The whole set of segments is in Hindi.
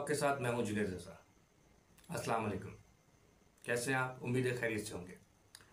आपके साथ मैं हूं जुनेद रज़ा। अस्सलाम वालेकुम। कैसे हैं आप? उम्मीद है खैरियत से होंगे।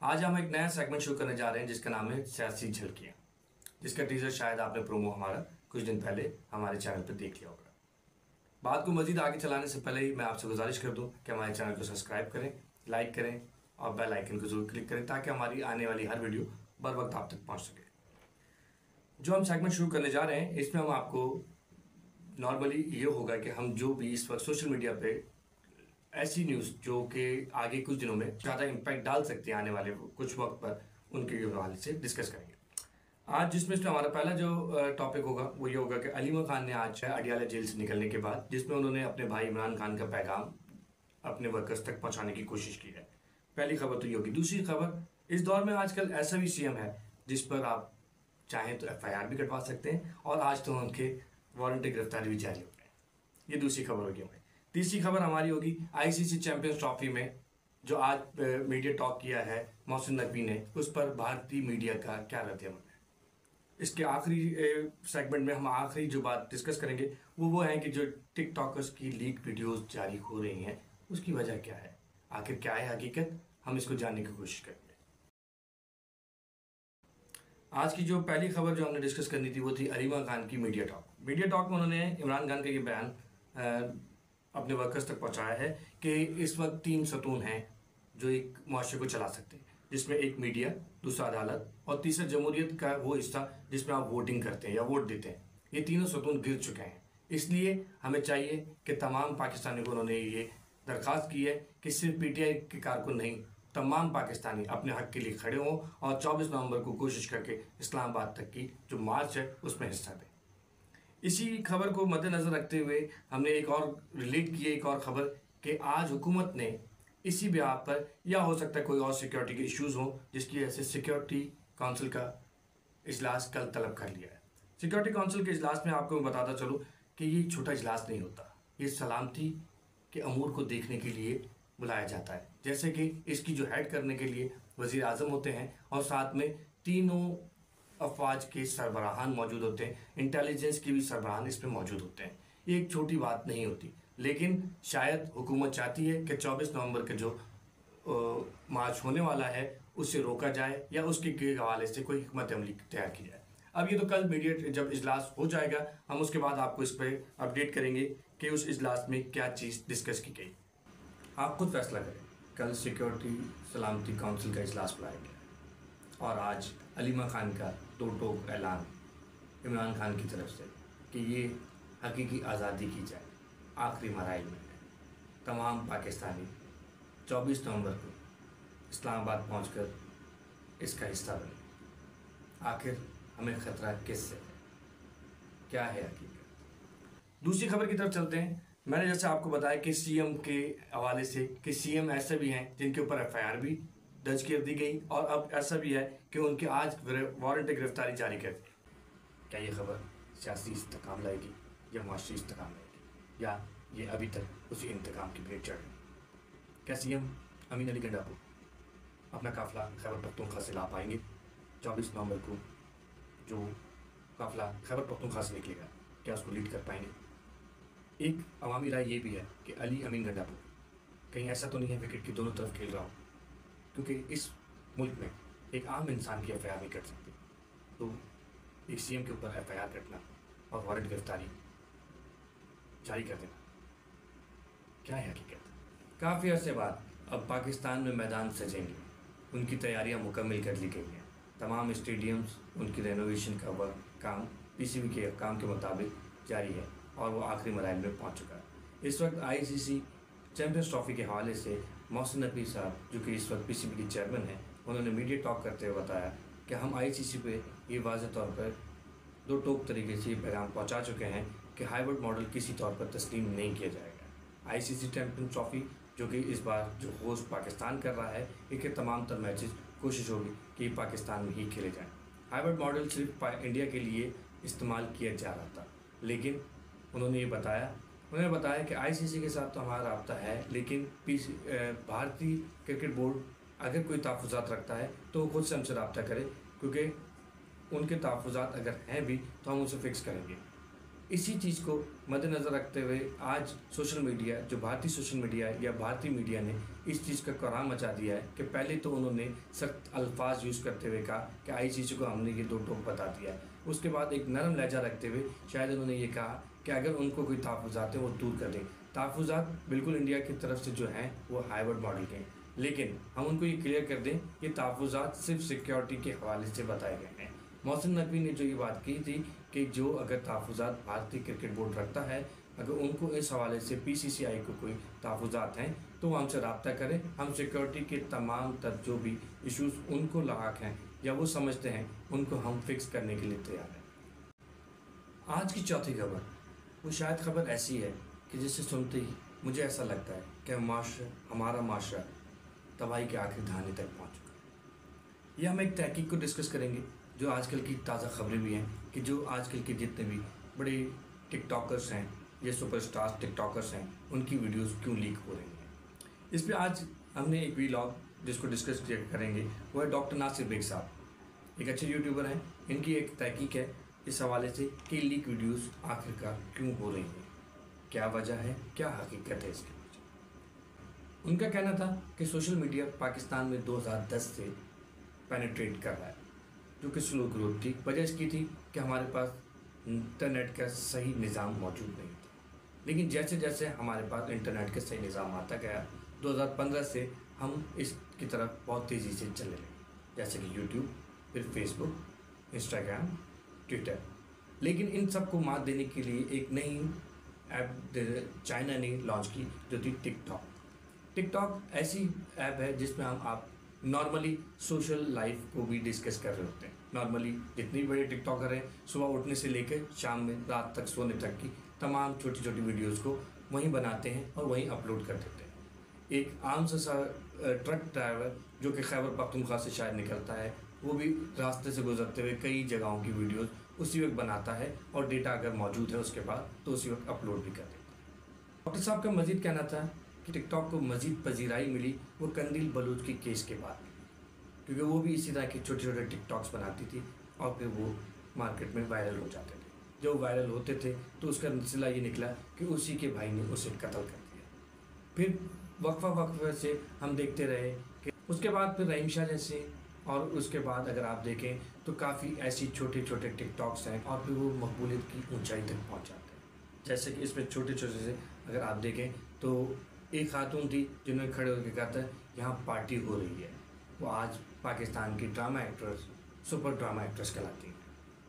आज हम एक नया सेगमेंट शुरू करने जा रहे हैं जिसका नाम है सियासी झलकियाँ, जिसका टीजर शायद आपने प्रोमो हमारा कुछ दिन पहले हमारे चैनल पर देख लिया होगा। बात को मजीद आगे चलाने से पहले ही मैं आपसे गुजारिश कर दूं कि हमारे चैनल को सब्सक्राइब करें, लाइक करें और बेल आइकन को जरूर क्लिक करें ताकि हमारी आने वाली हर वीडियो बर वक्त आप तक पहुँच सके। जो हम सेगमेंट शुरू करने जा रहे हैं इसमें हम आपको नॉर्मली ये होगा कि हम जो भी इस वक्त सोशल मीडिया पे ऐसी न्यूज़ जो कि आगे कुछ दिनों में ज़्यादा इम्पैक्ट डाल सकती है आने वाले कुछ वक्त पर, उनके हवाले से डिस्कस करेंगे। आज जिसमें हमारा पहला जो टॉपिक होगा वो ये होगा कि अलीमा खान ने आज अडियाला जेल से निकलने के बाद जिसमें उन्होंने अपने भाई इमरान खान का पैगाम अपने वर्कर्स तक पहुँचाने की कोशिश की है। पहली खबर तो ये होगी। दूसरी खबर, इस दौर में आजकल ऐसा भी CM है जिस पर आप चाहें तो FIR भी कटवा सकते हैं और आज तो उनके वारंटी गिरफ्तारी भी जारी हो गए। ये दूसरी खबर होगी हमारी। तीसरी खबर हमारी होगी ICC चैंपियंस ट्रॉफी में जो आज मीडिया टॉक किया है मोहसिन नकवी ने, उस पर भारतीय मीडिया का क्या रद्द-ए-अमल है। इसके आखिरी सेगमेंट में हम आखिरी जो बात डिस्कस करेंगे वो है कि जो टिकटॉकर्स की लीक वीडियोस जारी हो रही हैं उसकी वजह क्या है, आखिर क्या है हकीकत, हम इसको जानने की कोशिश करेंगे। आज की जो पहली खबर जो हमने डिस्कस करनी थी वो थी अलीमा खान की मीडिया टॉक। मीडिया टॉक में उन्होंने इमरान खान का ये बयान अपने वर्कर्स तक पहुंचाया है कि इस वक्त 3 सतून हैं जो एक मुआशरे को चला सकते हैं, जिसमें एक मीडिया, दूसरा अदालत और तीसरा जमहूरियत का वो हिस्सा जिसमें आप वोटिंग करते हैं या वोट देते हैं। ये तीनों सतून गिर चुके हैं। इसलिए हमें चाहिए कि तमाम पाकिस्तानियों को उन्होंने ये दरख्वास्त की है कि सिर्फ PTI के कारकुन नहीं, तमाम पाकिस्तानी अपने हक के लिए खड़े हों और 24 नवंबर को कोशिश करके इस्लामाबाद तक की जो मार्च है उसमें हिस्सा दें। इसी खबर को मद्देनज़र रखते हुए हमने एक और रिलेट की एक और खबर कि आज हुकूमत ने इसी ब्याह पर, या हो सकता है कोई और सिक्योरिटी के इश्यूज़ हों जिसकी वजह से सिक्योरिटी काउंसिल का इजलास कल तलब कर लिया है। सिक्योरिटी काउंसिल के इजलास में आपको मैं बताता चलूँ कि ये छोटा इजलास नहीं होता, ये सलामती के अमूर को देखने के लिए बुलाया जाता है। जैसे कि इसकी जो हेड करने के लिए वज़ीर आज़म होते हैं और साथ में तीनों अफवाज के सरबराहान मौजूद होते हैं, इंटेलिजेंस के भी सरबराहान इसमें मौजूद होते हैं। ये एक छोटी बात नहीं होती, लेकिन शायद हुकूमत चाहती है कि 24 नवंबर के जो मार्च होने वाला है उसे रोका जाए या उसके हवाले से कोई हिकमत अमली तैयार की जाए। अब ये तो कल मीडिया जब इजलास हो जाएगा हम उसके बाद आपको इस पर अपडेट करेंगे कि उस इजलास में क्या चीज़ डिस्कस की गई। आप खुद फैसला करें। कल सिक्योरिटी सलामती काउंसिल का इजलास बुलाया गया और आज अलीमा खान का दो टोक ऐलान इमरान खान की तरफ से कि ये हकीकी आज़ादी की जाए आखिरी मराइल में है। तमाम पाकिस्तानी 24 नवंबर को इस्लामाबाद पहुंचकर इसका हिस्सा बने। आखिर हमें ख़तरा किससे है, क्या है हकीकत। दूसरी खबर की तरफ चलते हैं। मैंने जैसे आपको बताया कि CM के हवाले से कि CM ऐसे भी हैं जिनके ऊपर FIR भी दर्ज कर दी गई और अब ऐसा भी है कि उनके आज वारंट गिरफ्तारी जारी कर दी। क्या ये खबर सियासी इस्तेकाम लाएगी या मुआशरी इस्तेकाम लाएगी, या ये अभी तक उसी इंतकाम की भेंट चढ़ रही? क्या CM अमीन अली गंडापुर अपना काफिला खैबर पख्तूनख्वा से ला पाएंगे? 24 नवंबर को जो काफिला खैबर पख्तूनख्वा से निकलेगा क्या उसको लीड कर पाएंगे? एक अवामी राय ये भी है कि अली अमीन गंडापुर कहीं ऐसा तो नहीं है विकेट की दोनों तरफ खेल रहा हो, क्योंकि इस मुल्क में एक आम इंसान की FIR नहीं कर सकते, तो एक CM के ऊपर FIR कटना और वारंट गिरफ्तारी जारी कर देना, क्या है हकीकत। काफ़ी अर्से बाद अब पाकिस्तान में मैदान सजेंगे, उनकी तैयारियां मुकम्मल कर ली गई हैं। तमाम स्टेडियम्स उनकी रेनोवेशन का काम PCB के काम के मुताबिक जारी है और वो आखिरी मराइल में पहुंच चुका है। इस वक्त ICC चैंपियंस ट्रॉफी के हवाले से मोहसिन नकवी साहब जो कि इस वक्त PCB के चेयरमैन हैं, उन्होंने मीडिया टॉक करते हुए बताया कि हम ICC पे ये वाज़ेह तौर पर दो टोक तरीके से पैगाम पहुंचा चुके हैं कि हाइब्रिड मॉडल किसी तौर पर तस्लीम नहीं किया जाएगा। ICC चैंपियंस ट्रॉफी जो कि इस बार जो होस्ट पाकिस्तान कर रहा है, इनके तमाम तर मैचेस कोशिश होगी कि पाकिस्तान में ही खेले जाएँ। हाइब्रिड मॉडल सिर्फ इंडिया के लिए इस्तेमाल किया जा रहा था, लेकिन उन्होंने बताया कि ICC के साथ तो हमारा रब्ता है, लेकिन भारतीय क्रिकेट बोर्ड अगर कोई तहफ़्फ़ुज़ात रखता है तो वो खुद से हमसे रब्ता करे, क्योंकि उनके तहफ़्फ़ुज़ात अगर हैं भी तो हम उसे फ़िक्स करेंगे। इसी चीज़ को मद्देनज़र रखते हुए आज सोशल मीडिया, जो भारतीय सोशल मीडिया है या भारतीय मीडिया ने इस चीज़ का कोहराम मचा दिया है कि पहले तो उन्होंने सख्त अल्फाज यूज़ करते हुए कहा कि आई चीज़ों को हमने ये दो टोक बता दिया है। उसके बाद एक नरम लहजा रखते हुए शायद उन्होंने ये कहा कि अगर उनको कोई तहफ़्फ़ुज़ात हैं वो दूर कर दें। तहफ़्फ़ुज़ात बिल्कुल इंडिया की तरफ से जो हैं वो हार्वर्ड मॉडल के हैं, लेकिन हम उनको ये क्लियर कर दें कि तहफ़्फ़ुज़ात सिर्फ सिक्योरिटी के हवाले से बताए गए हैं। मोहसिन नकवी ने जो ये बात की थी कि जो अगर तहफ़्फ़ुज़ात भारतीय क्रिकेट बोर्ड रखता है, अगर उनको इस हवाले से पीसीसीआई को कोई तहफ़्फ़ुज़ात हैं तो वो हमसे रब्ता करें। हम सिक्योरिटी के तमाम तर जो भी इश्यूज़ उनको लायक हैं या वो समझते हैं उनको हम फिक्स करने के लिए तैयार हैं। आज की चौथी खबर वो शायद खबर ऐसी है कि जिसे सुनते ही मुझे ऐसा लगता है कि हमारा माशरा तबाही के आखिरी धाने तक पहुँच चुका है। यह हम एक तहकीक को डिस्कस करेंगे जो आजकल की ताज़ा खबरें भी हैं कि जो आजकल के जितने भी बड़े टिकटॉकर्स हैं या सुपरस्टार टिकटॉकर्स हैं उनकी वीडियोस क्यों लीक हो रही हैं। इस पे आज हमने एक वीलॉग जिसको डिस्कस करेंगे वो है डॉक्टर नासिर बेग साहब, एक अच्छे यूट्यूबर हैं। इनकी एक तहकीक है इस हवाले से कि लीक वीडियोस आखिरकार क्यों हो रही हैं, क्या वजह है, क्या हकीकत है इसके पीछे। उनका कहना था कि सोशल मीडिया पाकिस्तान में 2010 से पेनिट्रेट कर रहा है, जो कि स्लो ग्रोथ थी। वजह इसकी थी कि हमारे पास इंटरनेट का सही निज़ाम मौजूद नहीं था, लेकिन जैसे जैसे हमारे पास इंटरनेट का सही निज़ाम आता गया 2015 से हम इसकी तरफ बहुत तेज़ी से चलने लगे, जैसे कि यूट्यूब, फिर फेसबुक, इंस्टाग्राम, ट्विटर। लेकिन इन सब को मात देने के लिए एक नई ऐप चाइना ने लॉन्च की जो थी टिकटॉक। टिकटॉक ऐसी ऐप है जिसमें आप नॉर्मली सोशल लाइफ को भी डिस्कस कर रहे होते हैं। नॉर्मली जितने भी बड़े टिकटॉकर हैं सुबह उठने से लेकर शाम में रात तक सोने तक की तमाम छोटी छोटी वीडियोस को वहीं बनाते हैं और वहीं अपलोड कर देते हैं। एक आम सा ट्रक ड्राइवर जो कि खैबर पख्तूनख्वा से शायद निकलता है, वो भी रास्ते से गुजरते हुए कई जगहों की वीडियोस उसी वक्त बनाता है और डेटा अगर मौजूद है उसके बाद तो उसी वक्त अपलोड भी कर देता है। डॉक्टर साहब का मज़ीद कहना था कि टिकटॉक को मज़ीद पजीराई मिली वो कंदील बलूच के केस के बाद, क्योंकि वो भी इसी तरह के छोटे छोटे टिकटॉक्स बनाती थी और फिर वो मार्केट में वायरल हो जाते थे। जब वायरल होते थे तो उसका नतीजा ये निकला कि उसी के भाई ने उसे कत्ल कर दिया। फिर वक्फा से हम देखते रहे कि उसके बाद फिर रहीम शाह जैसे, और उसके बाद अगर आप देखें तो काफ़ी ऐसी छोटे छोटे टिकटॉक्स हैं और फिर वो मकबूलियत की ऊंचाई तक पहुंच जाते हैं। जैसे कि इसमें छोटे छोटे से अगर आप देखें तो एक खातून थी जिन्होंने खड़े होकर कहा था यहाँ पार्टी हो रही है। वो आज पाकिस्तान की drama actress, super drama actress कहलाती है।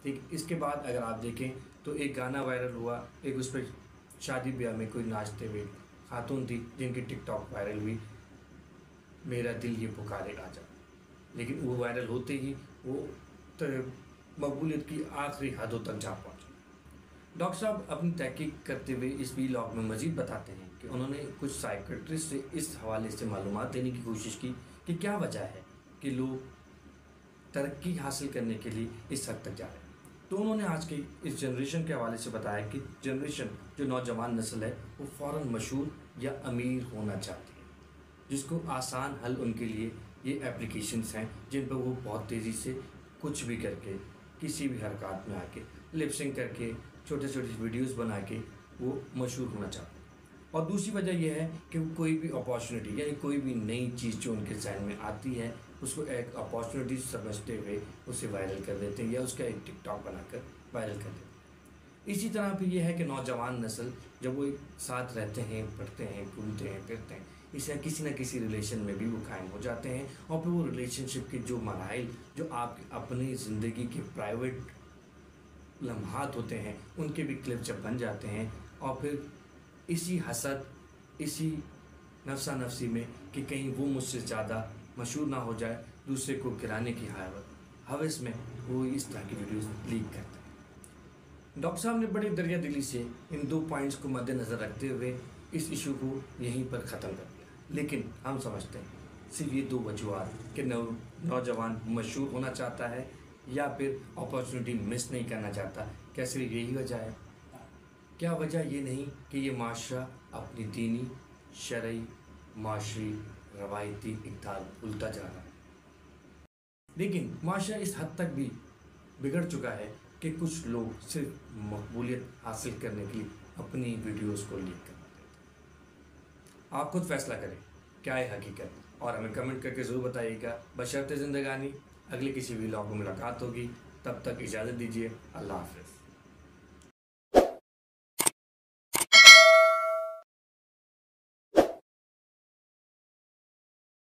ठीक, इसके बाद अगर आप देखें तो एक गाना वायरल हुआ, एक उस पर शादी ब्याह में कोई नाचते हुए खातून थी जिनकी टिकटॉक वायरल हुई, मेरा दिल ये पुकारे आ जा। लेकिन वो वायरल होते ही वो मकबूलियत की आखिरी हदों तक जा पहुँची। डॉक्टर साहब अपनी तहकीक करते हुए इस वीलॉग में मज़ीद बताते हैं कि उन्होंने कुछ साइकेट्रिस्ट से इस हवाले से मालूमात देने की कोशिश की कि क्या वजह है कि लोग तरक्की हासिल करने के लिए इस हद तक जा रहे हैं। तो उन्होंने आज की इस जनरेशन के हवाले से बताया कि जनरेशन जो नौजवान नस्ल है वो फ़ौरन मशहूर या अमीर होना चाहती है, जिसको आसान हल उनके लिए ये एप्लीकेशंस हैं जिन पर वो बहुत तेज़ी से कुछ भी करके किसी भी हरकत में आके लिपसिंग करके छोटे छोटे वीडियोस बना के वो मशहूर होना चाहते हैं। और दूसरी वजह यह है कि कोई भी अपॉर्चुनिटी यानी कोई भी नई चीज़ जो उनके जहन में आती है उसको एक अपॉर्चुनिटी समझते हुए उसे वायरल कर देते हैं या उसका एक टिकटॉक बनाकर वायरल कर देते हैं। इसी तरह फिर यह है कि नौजवान नस्ल जब वो एक साथ रहते हैं, पढ़ते हैं, घूमते हैं, फिरते हैं, इससे किसी न किसी रिलेशन में भी वो कायम हो जाते हैं और फिर वो रिलेशनशिप के जो मराइल जो आपकी अपनी ज़िंदगी के प्राइवेट लम्हात होते हैं उनके भी क्लिप जब बन जाते हैं और फिर इसी हसद, इसी नफसा नफसी में कि कहीं वो मुझसे ज़्यादा मशहूर ना हो जाए, दूसरे को गिराने की हवस में वो इस तरह की वीडियोस लीक करते हैं। डॉक्टर साहब ने बड़े दरिया दिली से इन 2 पॉइंट्स को मद्देनज़र रखते हुए इस इशू को यहीं पर ख़त्म कर दिया। लेकिन हम समझते हैं सिर्फ ये 2 वजूहत कि नौजवान मशहूर होना चाहता है या फिर अपॉर्चुनिटी मिस नहीं करना चाहता, क्या सिर्फ यही वजह है? क्या वजह ये नहीं कि ये माशरा अपनी दीनी, शरई, माशरी, रवायती इक़दार भूलता जा रहा है? लेकिन माशरा इस हद तक भी बिगड़ चुका है कि कुछ लोग सिर्फ मकबूलियत हासिल करने के लिए अपनी वीडियोस को लीक करवा देते हैं। आप खुद फैसला करें क्या है हकीकत, और हमें कमेंट करके ज़रूर बताइएगा। बशर्ते ज़िंदगानी अगले किसी व्लॉग में मुलाकात होगी, तब तक इजाज़त दीजिए। अल्लाह हाफ़िज़।